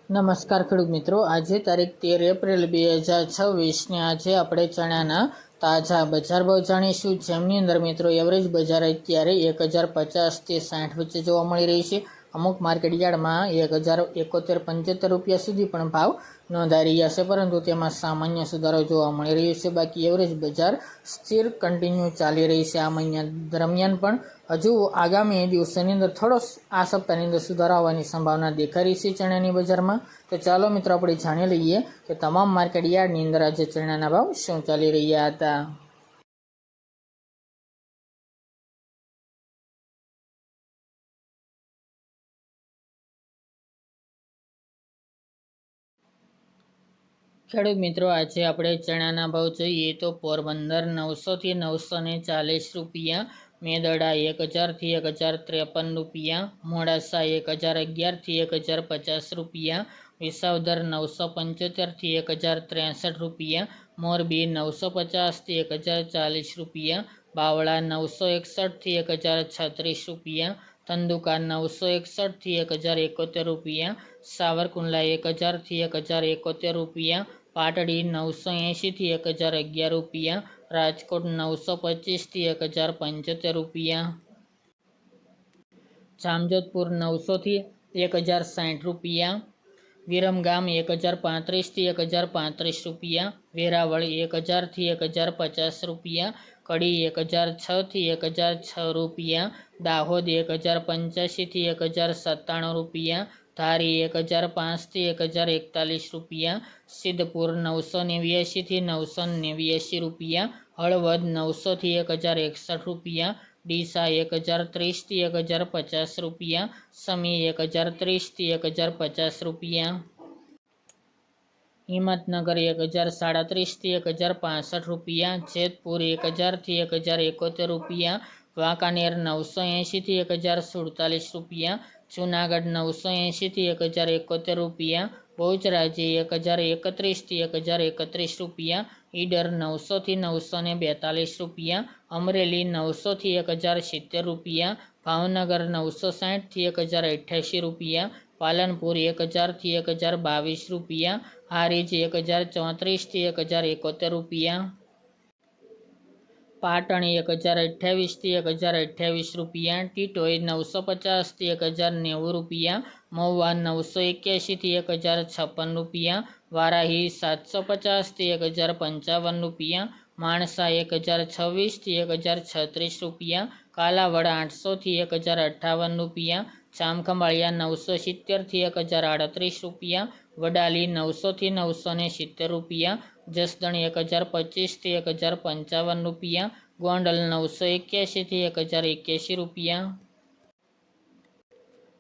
નમસ્કાર ખેડૂત મિત્રો, આજે તારીખ 13 એપ્રિલ 2026 ને આજે આપણે ચણાના તાજા બજાર ભાવ જાણીશું, જેમની અંદર મિત્રો એવરેજ બજાર અત્યારે 1050 થી 60 વચ્ચે જોવા મળી રહી છે। અમુક માર્કેટ યાર્ડમાં 1071-75 રૂપિયા સુધી પણ ભાવ નોંધાઈ રહ્યા છે, પરંતુ તેમાં સામાન્ય સુધારો જોવા મળી રહ્યો છે। બાકી એવરેજ બજાર સ્થિર કન્ટિન્યુ ચાલી રહી છે। આ મહિના દરમિયાન પણ હજુ આગામી દિવસોની અંદર થોડો આ સપ્તાહની અંદર સુધારો આવવાની સંભાવના દેખાઈ રહી છે ચણાની બજારમાં। તો ચાલો મિત્રો આપણે જાણી લઈએ કે તમામ માર્કેટ યાર્ડની અંદર આજે ચણાના ભાવ શું ચાલી રહ્યા હતા। ખેડૂત મિત્રો, આજે આપણે ચણાના ભાવ જોઈએ તો પોરબંદર 900 થી 940 રૂપિયા, મેદડા 1000 થી 1053 રૂપિયા, મોડાસા 1011 થી 1050 રૂપિયા, વિસાવદર 975 થી 1063 રૂપિયા, મોરબી 950 થી 1040 રૂપિયા, બાવળા 961 થી 1036 રૂપિયા, ધંધુકા 961 થી 1071 રૂપિયા, સાવરકુંડલા 1000 થી 1071 રૂપિયા, પાટડી 980 થી 1011 રૂપિયા, રાજકોટ 925 થી 1075 રૂપિયા, જામજોધપુર 900 થી 1060 રૂપિયા, વિરમગામ 1035 થી 1035 રૂપિયા, વેરાવળ 1000 થી 1050 રૂપિયા, કડી 1006 થી 1006 રૂપિયા, દાહોદ 1085 થી 1097 રૂપિયા, ધારી 1005 થી 1041 રૂપિયા, સિદ્ધપુર 989 થી 989 રૂપિયા, હળવદ 900 થી 1061 રૂપિયા, ડીસા 1030 થી 1050 રૂપિયા, સમી 1030 થી 1050 રૂપિયા, હિંમતનગર 1037 થી 1065 રૂપિયા, જેતપુર 1000 થી 1071 રૂપિયા, વાંકાનેર 980 થી 1047 રૂપિયા, જૂનાગઢ 980 થી 1071 રૂપિયા, બહુચરાજી 1031 થી 1031 રૂપિયા, ઈડર 900 થી 942 રૂપિયા, અમરેલી 900 થી 1070 રૂપિયા, ભાવનગર 960 થી 1088 રૂપિયા, પાલનપુર 1000 થી 1022 રૂપિયા, હારીજ 1034 થી 1071 રૂપિયા, પાટણ 1028 થી 1028 રૂપિયા, ટીટોઈ 950 થી 1090 રૂપિયા, મહુવા 981 થી 1056 રૂપિયા, વારાહી 750 થી 1055 રૂપિયા, માણસા 1026 થી 1036 રૂપિયા, કાલાવડ 800 થી 1058 રૂપિયા, જામખંભાળિયા 970 થી 1038 રૂપિયા, વડાલી 900 થી 970 રૂપિયા, જસદણ 1025 થી 1055 રૂપિયા, ગોંડલ 981 થી 1081 રૂપિયા,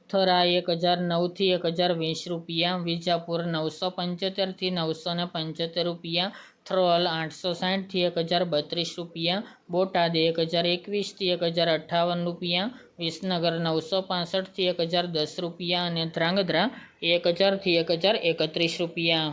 થરા 1009 થી 1020 રૂપિયા, વિજાપુર 975 થી 975 રૂપિયા, થ્રોલ 860 થી 1032 રૂપિયા, બોટાદ 1021 થી 1058 રૂપિયા, વિસનગર 965 થી 1010 રૂપિયા અને ધ્રાંગધ્રા 1000 થી 1031 રૂપિયા।